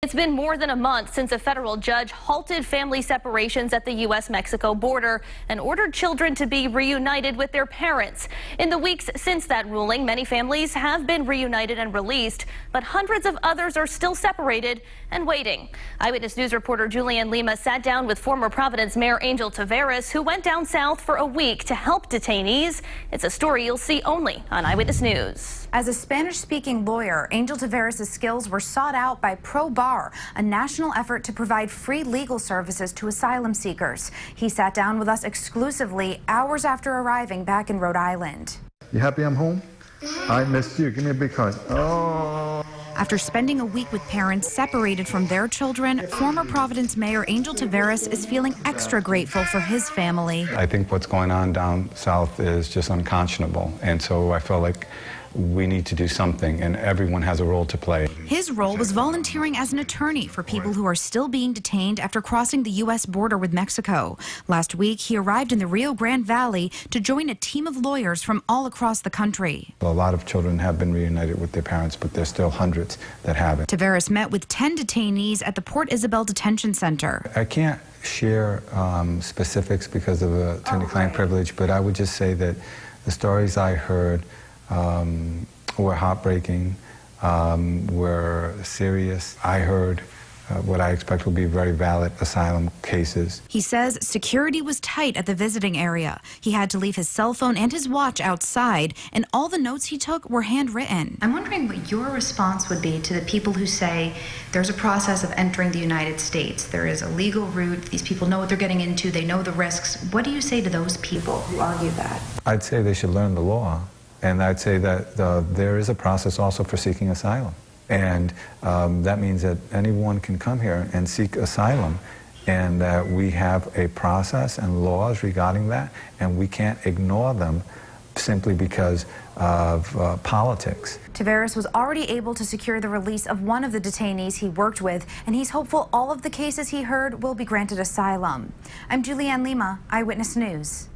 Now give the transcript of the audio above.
It's been more than a month since a federal judge halted family separations at the U.S.-Mexico border and ordered children to be reunited with their parents. In the weeks since that ruling, many families have been reunited and released, but hundreds of others are still separated and waiting. Eyewitness News reporter Julianne Lima sat down with former Providence Mayor Angel Taveras, who went down south for a week to help detainees. It's a story you'll see only on Eyewitness News. As a Spanish-speaking lawyer, Angel Taveras' skills were sought out by Pro Bar, a national effort to provide free legal services to asylum seekers. He sat down with us exclusively hours after arriving back in Rhode Island. You happy I'm home? I missed you. Give me a big hug. Oh. After spending a week with parents separated from their children, former Providence Mayor Angel Taveras is feeling extra grateful for his family. I think what's going on down south is just unconscionable, and so I feel like we need to do something, and everyone has a role to play. His role was volunteering as an attorney for people who are still being detained after crossing the U.S. border with Mexico. Last week, he arrived in the Rio Grande Valley to join a team of lawyers from all across the country. A lot of children have been reunited with their parents, but there's still hundreds that haven't. Taveras met with 10 detainees at the Port Isabel Detention Center. I can't share specifics because of attorney-client privilege, but I would just say that the stories I heard were heartbreaking, were serious. I heard what I expect will be very valid asylum cases. He says security was tight at the visiting area. He had to leave his cell phone and his watch outside, and all the notes he took were handwritten. I'm wondering what your response would be to the people who say there's a process of entering the United States. There is a legal route. These people know what they're getting into. They know the risks. What do you say to those people who argue that? I'd say they should learn the law. And I'd say that there is a process also for seeking asylum. And that means that anyone can come here and seek asylum, and that we have a process and laws regarding that, and we can't ignore them simply because of politics. Taveras was already able to secure the release of one of the detainees he worked with, and he's hopeful all of the cases he heard will be granted asylum. I'm Julianne Lima, Eyewitness News.